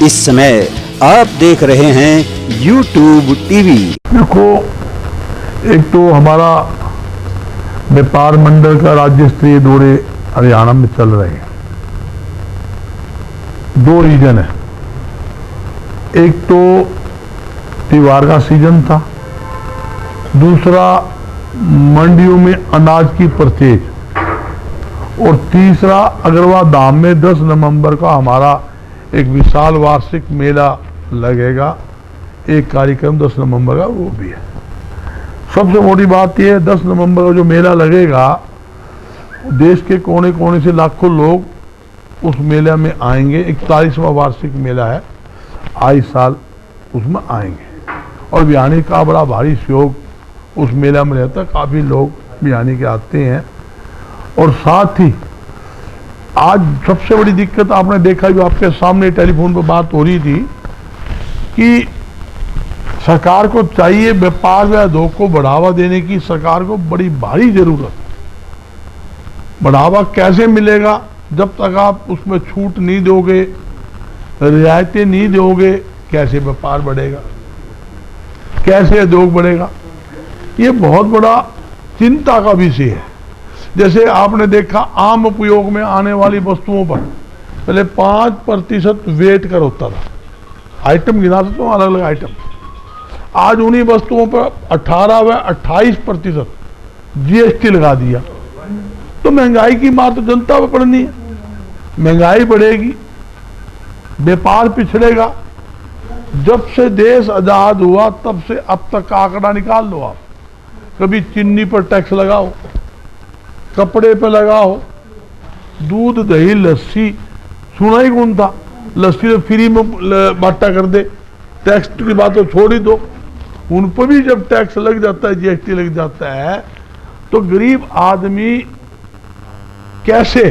इस समय आप देख रहे हैं YouTube टीवी। देखो, एक तो हमारा व्यापार मंडल का राज्य स्तरीय दौरे हरियाणा में चल रहे हैं। दो रीजन है, एक तो त्योहार का सीजन था, दूसरा मंडियों में अनाज की परचेज, और तीसरा अग्रवा धाम में 10 नवंबर का हमारा एक विशाल वार्षिक मेला लगेगा। एक कार्यक्रम 10 नवंबर का वो भी है। सबसे मोटी बात यह है, 10 नवंबर का जो मेला लगेगा, देश के कोने कोने से लाखों लोग उस मेले में आएंगे। 41वां वार्षिक मेला है, आए साल उसमें आएंगे और बिहानी का बड़ा भारी सहयोग उस मेला में रहता है। काफ़ी लोग बिहानी के आते हैं। और साथ ही आज सबसे बड़ी दिक्कत आपने देखा, जो आपके सामने टेलीफोन पर बात हो रही थी, कि सरकार को चाहिए व्यापार व उद्योग को बढ़ावा देने की सरकार को बड़ी भारी जरूरत। बढ़ावा कैसे मिलेगा? जब तक आप उसमें छूट नहीं दोगे, रियायतें नहीं दोगे, कैसे व्यापार बढ़ेगा, कैसे उद्योग बढ़ेगा? ये बहुत बड़ा चिंता का विषय है। जैसे आपने देखा, आम उपयोग में आने वाली वस्तुओं पर पहले 5% वेट कर होता था, आइटम गिना सकते हो, अलग अलग आइटम। आज उन्हीं वस्तुओं पर 18 व 28% जीएसटी लगा दिया। तो महंगाई की मार तो जनता पर पड़नी है। महंगाई बढ़ेगी, व्यापार पिछड़ेगा। जब से देश आजाद हुआ तब से अब तक का आंकड़ा निकाल लो आप। कभी चीनी पर टैक्स लगाओ, कपड़े पर लगाओ, दूध दही लस्सी सुना ही कौन था? लस्सी तो फ्री में बांटा कर दे, टैक्स की बात तो छोड़ ही दो। उन पर भी जब टैक्स लग जाता है, जीएसटी लग जाता है, तो गरीब आदमी कैसे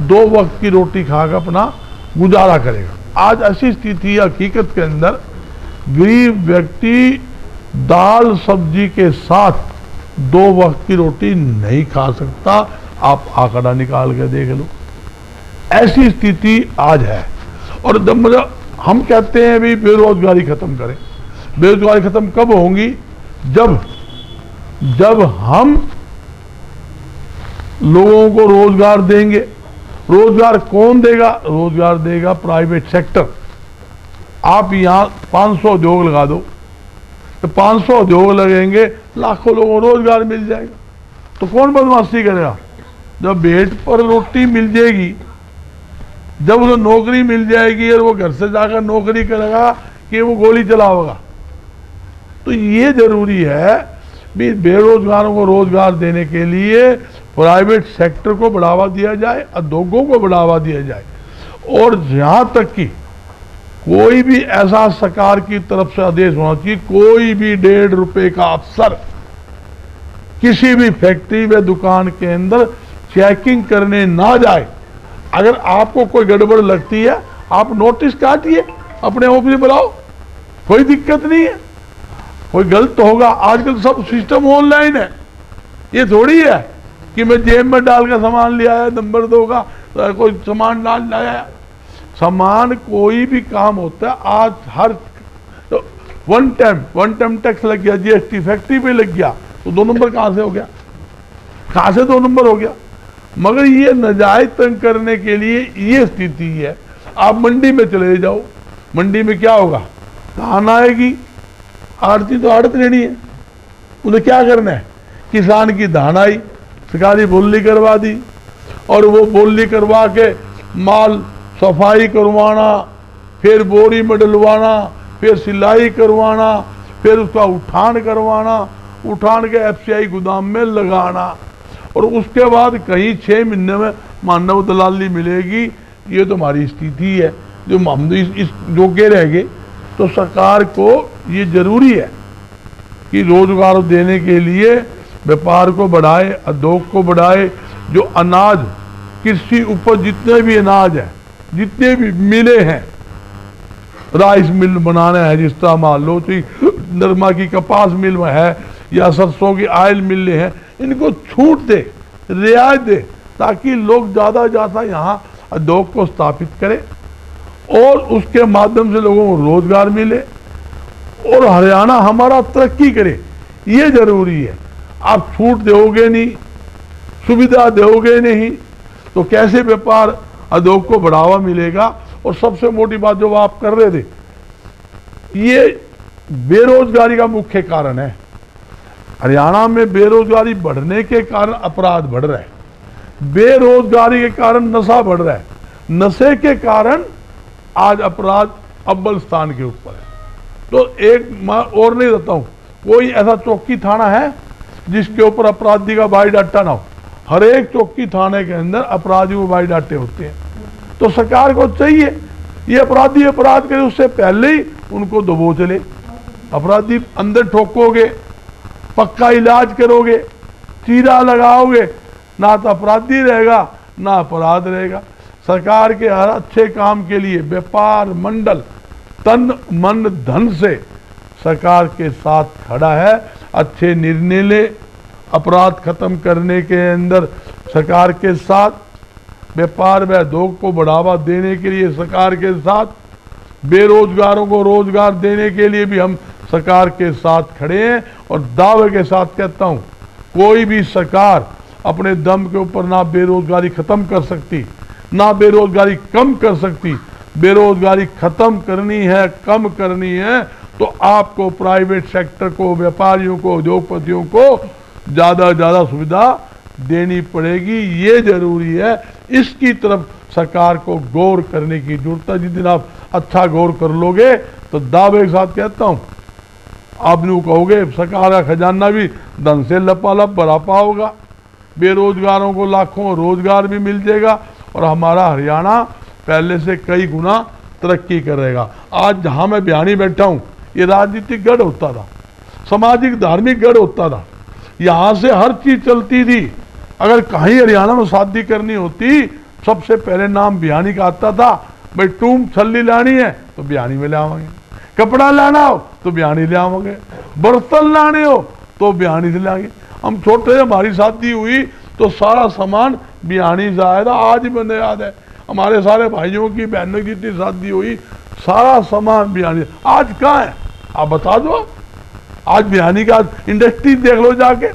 2 वक्त की रोटी खाकर अपना गुजारा करेगा? आज ऐसी स्थिति हकीकत के अंदर गरीब व्यक्ति दाल सब्जी के साथ 2 वक्त की रोटी नहीं खा सकता। आप आंकड़ा निकाल के देख लो, ऐसी स्थिति आज है। और जब मतलब हम कहते हैं भी बेरोजगारी खत्म करें, बेरोजगारी खत्म कब होंगी? जब हम लोगों को रोजगार देंगे। रोजगार कौन देगा? रोजगार देगा प्राइवेट सेक्टर। आप यहां 500 उद्योग लगा दो, तो 500 उद्योग लगेंगे, लाखों लोगों को रोजगार मिल जाएगा। तो कौन बदमाशी करेगा? जब पेट पर रोटी मिल जाएगी, जब उसे नौकरी मिल जाएगी और वो घर से जाकर नौकरी करेगा कि वो गोली चलाएगा। तो ये जरूरी है भी बेरोजगारों को रोजगार देने के लिए प्राइवेट सेक्टर को बढ़ावा दिया जाए, उद्योगों को बढ़ावा दिया जाए। और जहां तक कि कोई भी ऐसा सरकार की तरफ से आदेश होना चाहिए, कोई भी 1.5 रुपए का अफसर किसी भी फैक्ट्री व दुकान के अंदर चेकिंग करने ना जाए। अगर आपको कोई गड़बड़ लगती है, आप नोटिस काटिए, अपने ऑफिस बुलाओ, कोई दिक्कत नहीं है। कोई गलत होगा, आजकल सब सिस्टम ऑनलाइन है। ये थोड़ी है कि मैं जेब में डाल कर सामान ले आया, नंबर 2 का कोई सामान डाल लाया। सामान कोई भी काम होता है, आज हर तो वन टाइम टैक्स लग गया, जीएसटी फैक्ट्री पे लग गया, तो 2 नंबर कहां से हो गया? कहां से 2 नंबर हो गया? मगर ये नाजायज तंग करने के लिए ये स्थिति है। आप मंडी में चले जाओ, मंडी में क्या होगा? धान आएगी, आड़ती तो आड़त लेनी है, उन्हें क्या करना है? किसान की धान आई, सरकारी बोली करवा दी, और वो बोली करवा के माल सफाई करवाना, फिर बोरी में डलवाना, फिर सिलाई करवाना, फिर उसका उठान करवाना, उठान के एफसीआई गोदाम में लगाना, और उसके बाद कहीं 6 महीने में मानव दलाली मिलेगी। ये तो हमारी स्थिति है, जो हम इस योग्य रह गए। तो सरकार को ये जरूरी है कि रोजगार देने के लिए व्यापार को बढ़ाए, उद्योग को बढ़ाए। जो अनाज, कृषि उपज, जितने भी अनाज है, जितने भी मिले हैं, राइस मिल बनाना है, जिस तरह मान लो नरमा की कपास मिल है या सरसों की आयल मिल हैं, इनको छूट दे, रियायत दे, ताकि लोग ज़्यादा यहाँ उद्योग को स्थापित करें और उसके माध्यम से लोगों को रोजगार मिले और हरियाणा हमारा तरक्की करे, ये जरूरी है। आप छूट दोगे नहीं, सुविधा दोगे नहीं, तो कैसे व्यापार उद्योग को बढ़ावा मिलेगा। और सबसे मोटी बात जो आप कर रहे थे, ये बेरोजगारी का मुख्य कारण है। हरियाणा में बेरोजगारी बढ़ने के कारण अपराध बढ़ रहा है, बेरोजगारी के कारण नशा बढ़ रहा है, नशे के कारण आज अपराध अव्वल स्थान के ऊपर है। तो एक मैं और नहीं रहता हूं, कोई ऐसा चौकी थाना है जिसके ऊपर अपराधी का बायोडाटा ना हो। हर एक चौकी थाने के अंदर अपराधियों के बायोडाटे होते हैं। तो सरकार को चाहिए ये अपराधी अपराध करे उससे पहले ही उनको दबोच ले। अपराधी अंदर ठोकोगे, पक्का इलाज करोगे, चीरा लगाओगे, ना तो अपराधी रहेगा ना अपराध रहेगा। सरकार के हर अच्छे काम के लिए व्यापार मंडल तन मन धन से सरकार के साथ खड़ा है। अच्छे निर्णय ले, अपराध खत्म करने के अंदर सरकार के साथ, व्यापार व उद्योग को बढ़ावा देने के लिए सरकार के साथ, बेरोजगारों को रोजगार देने के लिए भी हम सरकार के साथ खड़े हैं। और दावे के साथ कहता हूं, कोई भी सरकार अपने दम के ऊपर ना बेरोजगारी खत्म कर सकती, ना बेरोजगारी कम कर सकती। बेरोजगारी खत्म करनी है, कम करनी है, तो आपको प्राइवेट सेक्टर को, व्यापारियों को, उद्योगपतियों को ज्यादा सुविधा देनी पड़ेगी। ये जरूरी है, इसकी तरफ सरकार को गौर करने की जरूरत है। जिस दिन आप अच्छा गौर कर लोगे तो दावे के साथ कहता हूं, आप यूं कहोगे सरकार का खजाना भी धन से लपालप भरा पाओगा, बेरोजगारों को लाखों रोजगार भी मिल जाएगा और हमारा हरियाणा पहले से कई गुना तरक्की करेगा। आज जहां मैं बयानी बैठा हूं, ये राजनीतिक गढ़ होता था, सामाजिक धार्मिक गढ़ होता था, यहां से हर चीज चलती थी। अगर कहीं हरियाणा में शादी करनी होती, सबसे पहले नाम बिहानी का आता था। भाई टूम छल्ली लानी है तो बिहानी में ले आवांगे, कपड़ा लाना हो तो बिहानी ले आवांगे, बर्तन लाने हो तो बिहानी से लाएंगे। हम छोटे से हमारी शादी हुई तो सारा सामान बिहानी से आया था। आज भी मैंने याद है, हमारे सारे भाइयों की बहनों की जितनी शादी हुई सारा सामान बिहानी। आज कहाँ है आप बता दो। आज बिहानी का इंडस्ट्री देख लो जाके,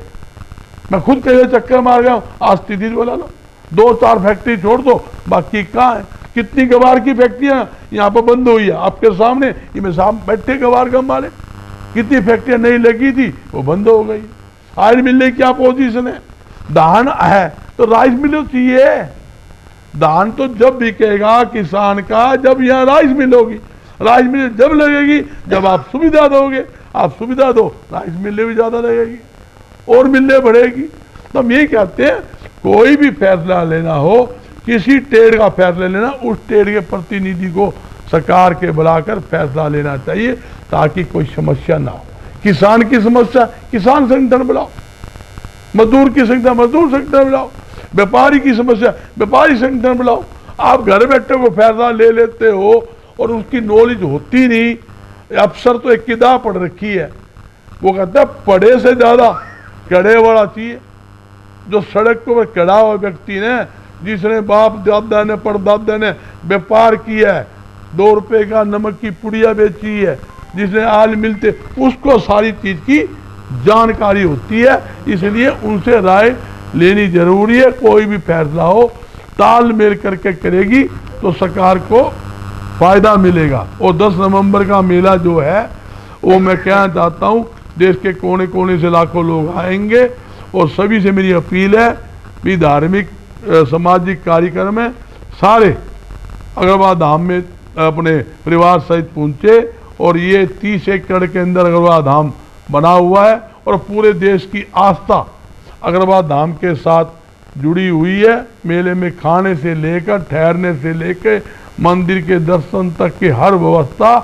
मैं खुद कई चक्कर मार गया हूं। आज स्थिति बोला लो, 2-4 फैक्ट्री छोड़ दो, बाकी कहाँ है। कितनी गवार की फैक्ट्रियां यहाँ पर बंद हुई है आपके सामने, ये में सामने बैठे गवार गम वाले। कितनी फैक्ट्रियां नहीं लगी थी वो बंद हो गई। आज मिलने की क्या पोजीशन है। धान है तो राइस मिल चाहिए। धान तो जब बिकेगा किसान का जब यहाँ राइस मिल होगी। राइस मिल जब लगेगी जब आप सुविधा दोगे। आप सुविधा दो, राइस मिलने भी ज्यादा लगेगी और मिलने बढ़ेगी। तो हम यही कहते हैं, कोई भी फैसला लेना हो, किसी ट्रेड का फैसला लेना, उस ट्रेड के प्रतिनिधि को सरकार के बुलाकर फैसला लेना चाहिए, ताकि कोई समस्या ना हो। किसान की समस्या किसान संगठन बुलाओ, मजदूर की समस्या मजदूर संगठन बुलाओ, व्यापारी की समस्या व्यापारी संगठन बुलाओ। आप घर बैठे को फैसला ले लेते हो और उसकी नॉलेज होती नहीं। अफसर तो एक किताब पढ़ रखी है, वो कहता है पढ़े से ज्यादा कड़े वाला चाहिए। जो सड़क पर कड़ा हुआ व्यक्ति ने, जिसने बाप दादा ने परदादा ने व्यापार किया है, 2 रुपए का नमक की पुड़िया बेची है, जिसने आज मिलते, उसको सारी चीज की जानकारी होती है। इसलिए उनसे राय लेनी जरूरी है। कोई भी फैसला हो तालमेल करके करेगी तो सरकार को फायदा मिलेगा। और 10 नवंबर का मेला जो है वो मैं कहना चाहता हूँ, देश के कोने कोने से लाखों लोग आएंगे और सभी से मेरी अपील है भी धार्मिक सामाजिक कार्यक्रम है, सारे अग्रवाल धाम में अपने परिवार सहित पहुंचे। और ये 30 एकड़ के अंदर अग्रवाल धाम बना हुआ है और पूरे देश की आस्था अग्रवाल धाम के साथ जुड़ी हुई है। मेले में खाने से लेकर ठहरने से लेकर मंदिर के दर्शन तक की हर व्यवस्था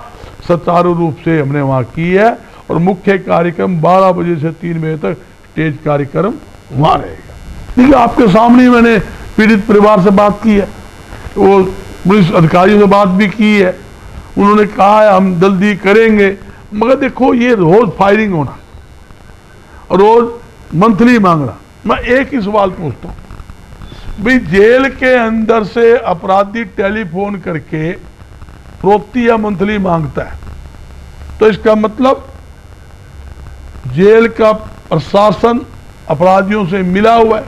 सुचारू रूप से हमने वहाँ की है। और मुख्य कार्यक्रम 12 बजे से 3 बजे तक स्टेज कार्यक्रम वहाँ रहेगा। देखिए आपके सामने ही मैंने पीड़ित परिवार से बात की है, वो पुलिस अधिकारियों से बात भी की है। उन्होंने कहा है हम जल्दी करेंगे, मगर देखो ये रोज फायरिंग होना, रोज मंथली मांगना। मैं एक ही सवाल पूछता हूँ भाई, जेल के अंदर से अपराधी टेलीफोन करके फरोख्ती या मंथली मांगता है, तो इसका मतलब जेल का प्रशासन अपराधियों से मिला हुआ है।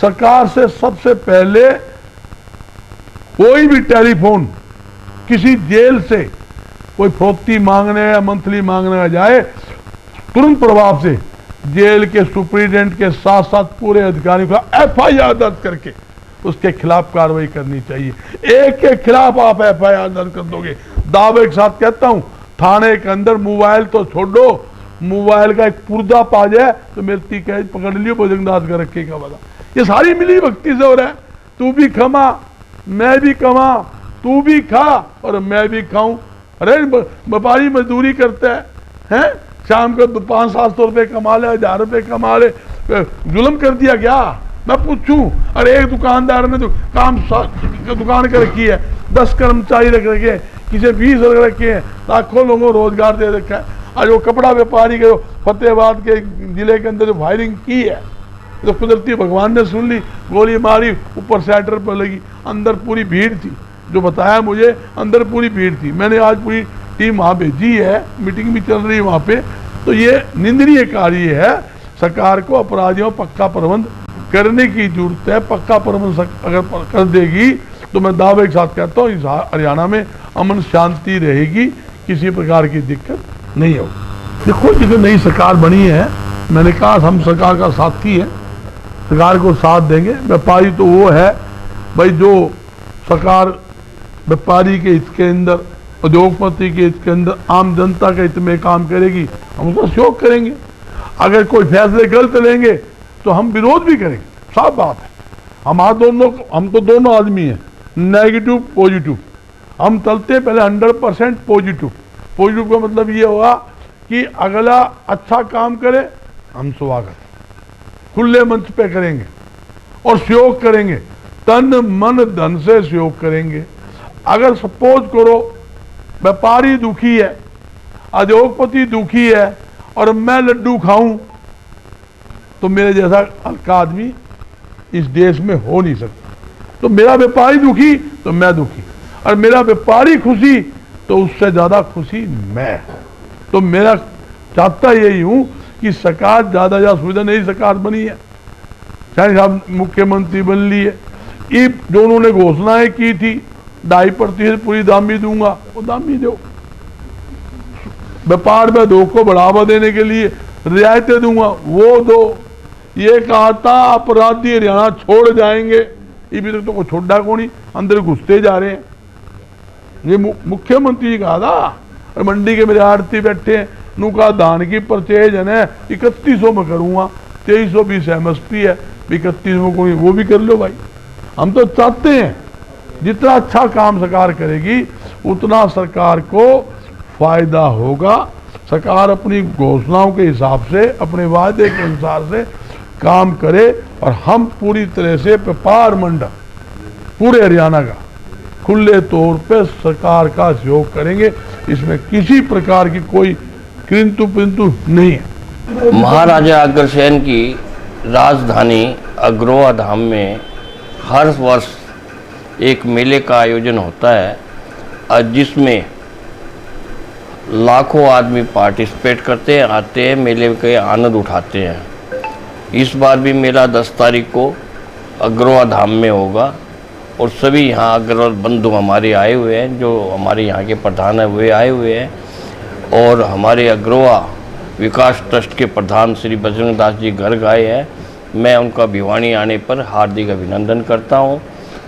सरकार से सबसे पहले कोई भी टेलीफोन किसी जेल से कोई फरोख्ती मांगने या मंथली मांगने जाए, तुरंत प्रभाव से जेल के सुप्रीडेंट के साथ साथ पूरे अधिकारियों का FIR दर्ज करके उसके खिलाफ कार्रवाई करनी चाहिए। एक के खिलाफ आप FIR दर्ज कर दोगे, दावे के साथ कहता हूं, थाने के अंदर मोबाइल तो छोड़ो, मोबाइल का एक पुर्जा पा जाए तो मेरी कैद पकड़ लियो, बजरंगदास का रखे का बता। ये सारी मिली भक्ति से हो रहा है। तू भी खमा, मैं भी कमा, तू भी खा और मैं भी खाऊं। अरे व्यापारी मजदूरी करता है, शाम को 500-700 रुपये कमा ले, 1000 रुपये कमा ले, जुल्म कर दिया क्या? मैं पूछूं? अरे एक दुकानदार ने तो दुकान कर रखी है, 10 कर्मचारी रख रखे हैं, किसी 20 रख रखे हैं, लाखों लोगों को रोजगार दे रखा है। आज वो कपड़ा व्यापारी के फतेहाबाद के जिले के अंदर जो फायरिंग की है, तो कुदरती भगवान ने सुन ली, गोली मारी, ऊपर सेंटर पर लगी, अंदर पूरी भीड़ थी। जो बताया मुझे, अंदर पूरी भीड़ थी। मैंने आज पूरी टीम वहाँ भेजी है, मीटिंग भी चल रही है वहाँ पे। तो ये निंदनीय कार्य है। सरकार को अपराधियों पक्का प्रबंध करने की जरूरत है। पक्का प्रबंध अगर कर देगी तो मैं दावे के साथ कहता हूँ इस हरियाणा में अमन शांति रहेगी, किसी प्रकार की दिक्कत नहीं होगी। देखो, जितनी नई सरकार बनी है, मैंने कहा हम सरकार का साथी है, सरकार को साथ देंगे। व्यापारी तो वो है भाई जो सरकार व्यापारी के हित के अंदर, उद्योगपति के हित के अंदर, आम जनता के हित में काम करेगी, हम उसका सहयोग करेंगे। अगर कोई फैसले गलत लेंगे तो हम विरोध भी करेंगे, साफ बात है। हम तो दोनों आदमी हैं, नेगेटिव पॉजिटिव। हम चलते पहले 100% पॉजिटिव। पॉजिटिव का मतलब ये होगा कि अगला अच्छा काम करे, हम स्वागत खुले मंच पे करेंगे और सहयोग करेंगे, तन मन धन से सहयोग करेंगे। अगर सपोज करो व्यापारी दुखी है, उद्योगपति दुखी है और मैं लड्डू खाऊं, तो मेरे जैसा हल्का आदमी इस देश में हो नहीं सकता। तो मेरा व्यापारी दुखी तो मैं दुखी, और मेरा व्यापारी खुशी तो उससे ज्यादा खुशी मैं। तो मेरा चाहता यही हूं कि सरकार ज्यादा सुविधा नहीं सरकार बनी है, चाहे साहब मुख्यमंत्री बन लिए, ये जो उन्होंने घोषणाएं की थी 2.5% पूरी दामी दूंगा, वो दामी दो। व्यापार में दो को बढ़ावा देने के लिए रियायतें दूंगा, वो दो। ये कहा था अपराधी हरियाणा छोड़ जाएंगे, ये भी तक तो को छोड़ा को नहीं, अंदर घुसते जा रहे हैं। ये मुख्यमंत्री जी कहा था, और मंडी के मेरे आड़ती बैठे हैं, नू कहा धान की परचेज है ना 3100 में करूंगा, 2320 MSP है, 31 में कोई वो भी कर लो भाई। हम तो चाहते हैं जितना अच्छा काम सरकार करेगी उतना सरकार को फायदा होगा। सरकार अपनी घोषणाओं के हिसाब से, अपने वादे के अनुसार से काम करे, और हम पूरी तरह से व्यापार मंडल पूरे हरियाणा का खुले तौर पे सरकार का सहयोग करेंगे। इसमें किसी प्रकार की कोई किंतु पिंतु नहीं है। महाराजा अग्रसेन की राजधानी अग्रोहा धाम में हर वर्ष एक मेले का आयोजन होता है, जिसमें लाखों आदमी पार्टिसिपेट करते हैं, आते हैं, मेले के आनंद उठाते हैं। इस बार भी मेला 10 तारीख को अग्रोहा धाम में होगा, और सभी यहाँ अग्रवाल बंधु हमारे आए हुए हैं, जो हमारे यहाँ के प्रधान है वे आए हुए हैं, और हमारे अग्रोहा विकास ट्रस्ट के प्रधान श्री बजरंगदास जी गर्ग आए हैं। मैं उनका भिवानी आने पर हार्दिक अभिनंदन करता हूँ,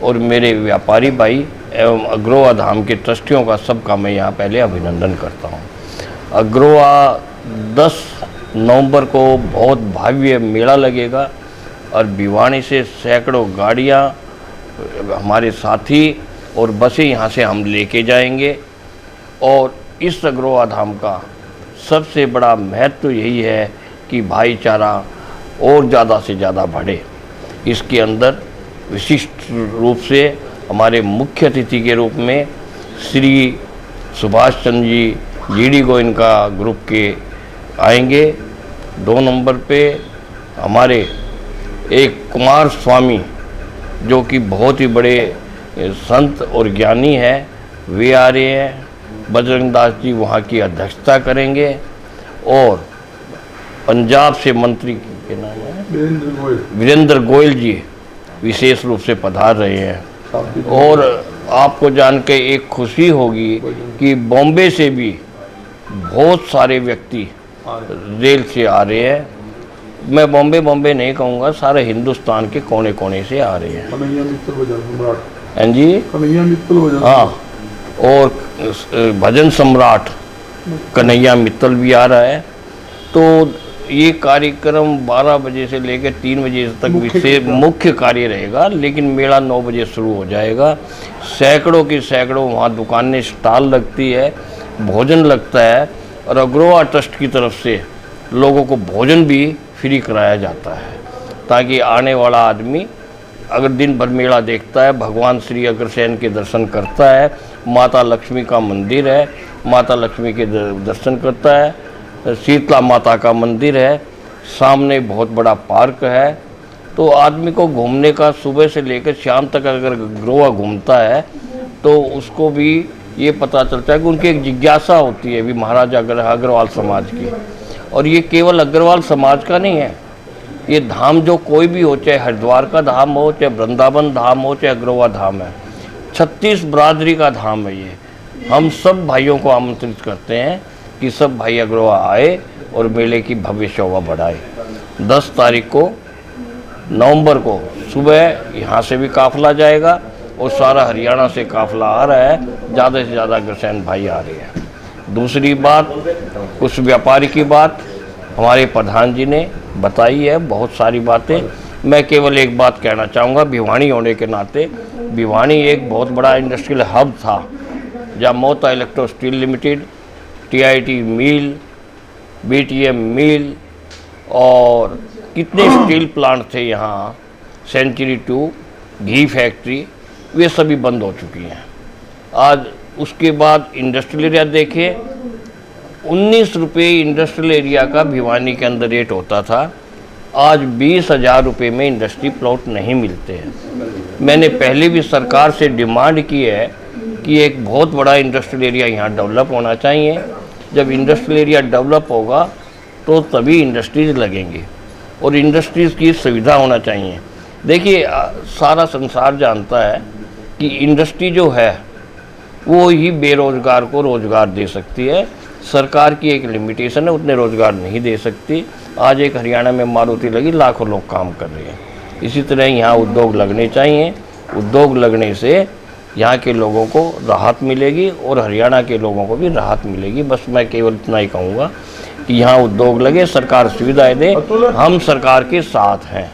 और मेरे व्यापारी भाई एवं अग्रोहा धाम के ट्रस्टियों का सबका मैं यहाँ पहले अभिनंदन करता हूँ। अग्रोहा 10 नवंबर को बहुत भव्य मेला लगेगा, और भिवानी से सैकड़ों गाड़ियाँ, हमारे साथी और बसें यहाँ से हम लेके जाएंगे। और इस अग्रोहा धाम का सबसे बड़ा महत्व यही है कि भाईचारा और ज़्यादा से ज़्यादा बढ़े। इसके अंदर विशिष्ट रूप से हमारे मुख्य अतिथि के रूप में श्री सुभाष चंद्र जी जीडी गोइन का ग्रुप के आएंगे। 2 नंबर पे हमारे एक कुमार स्वामी, जो कि बहुत ही बड़े संत और ज्ञानी है, वे आ रहे हैं। बजरंग दास जी वहाँ की अध्यक्षता करेंगे और पंजाब से मंत्री के नाम है वीरेंद्र गोयल जी विशेष रूप से पधार रहे हैं। और आपको जान के एक खुशी होगी कि बॉम्बे से भी बहुत सारे व्यक्ति रेल से आ रहे हैं। मैं बॉम्बे नहीं कहूँगा, सारे हिंदुस्तान के कोने कोने से आ रहे हैं। हाँ जी, हाँ, और भजन सम्राट कन्हैया मित्तल भी आ रहा है। तो ये कार्यक्रम 12 बजे से लेकर 3 बजे तक विशेष मुख्य कार्य रहेगा, लेकिन मेला 9 बजे शुरू हो जाएगा। सैकड़ों की सैकड़ों वहाँ दुकानें, स्टॉल लगती है, भोजन लगता है और अग्रवा ट्रस्ट की तरफ से लोगों को भोजन भी फ्री कराया जाता है, ताकि आने वाला आदमी अगर दिन भर मेला देखता है, भगवान श्री अग्रसेन के दर्शन करता है, माता लक्ष्मी का मंदिर है, माता लक्ष्मी के दर्शन करता है, शीतला माता का मंदिर है, सामने बहुत बड़ा पार्क है, तो आदमी को घूमने का सुबह से लेकर शाम तक अगर ग्रोवा घूमता है तो उसको भी ये पता चलता है कि उनकी एक जिज्ञासा होती है भी महाराजा अग्रवाल समाज की। और ये केवल अग्रवाल समाज का नहीं है, ये धाम जो कोई भी हो, चाहे हरिद्वार का धाम हो, चाहे वृंदावन धाम हो, चाहे अग्रवा धाम है, 36 बरादरी का धाम है ये। हम सब भाइयों को आमंत्रित करते हैं कि सब भाई अग्रवा आए और मेले की भव्य शोभा बढ़ाए। 10 तारीख को नवंबर को सुबह यहाँ से भी काफिला जाएगा और सारा हरियाणा से काफिला आ रहा है, ज़्यादा से ज़्यादा अग्रसेन भाई आ रहे हैं। दूसरी बात, कुछ व्यापारी की बात हमारे प्रधान जी ने बताई है, बहुत सारी बातें। मैं केवल एक बात कहना चाहूँगा, भिवानी होने के नाते, भिवानी एक बहुत बड़ा इंडस्ट्रियल हब था, जहाँ Mota electro steel limited, TIT मिल, BTM मिल और कितने स्टील प्लांट थे यहाँ, सेंचुरी 2, घी फैक्ट्री, वे सभी बंद हो चुकी हैं आज। उसके बाद इंडस्ट्रियल एरिया देखें, 19 रुपये इंडस्ट्रियल एरिया का भिवानी के अंदर रेट होता था, आज 20,000 रुपये में इंडस्ट्री प्लॉट नहीं मिलते हैं। मैंने पहले भी सरकार से डिमांड की है कि एक बहुत बड़ा इंडस्ट्रियल एरिया यहाँ डेवलप होना चाहिए। जब इंडस्ट्रियल एरिया डेवलप होगा तो तभी इंडस्ट्रीज लगेंगे और इंडस्ट्रीज़ की सुविधा होना चाहिए। देखिए, सारा संसार जानता है कि इंडस्ट्री जो है वो ही बेरोज़गार को रोज़गार दे सकती है। सरकार की एक लिमिटेशन है, उतने रोज़गार नहीं दे सकती। आज एक हरियाणा में मारुति लगी, लाखों लोग काम कर रहे हैं। इसी तरह यहाँ उद्योग लगने चाहिए। उद्योग लगने से यहाँ के लोगों को राहत मिलेगी और हरियाणा के लोगों को भी राहत मिलेगी। बस मैं केवल इतना ही कहूँगा कि यहाँ उद्योग लगे, सरकार सुविधाएं दे, हम सरकार के साथ हैं।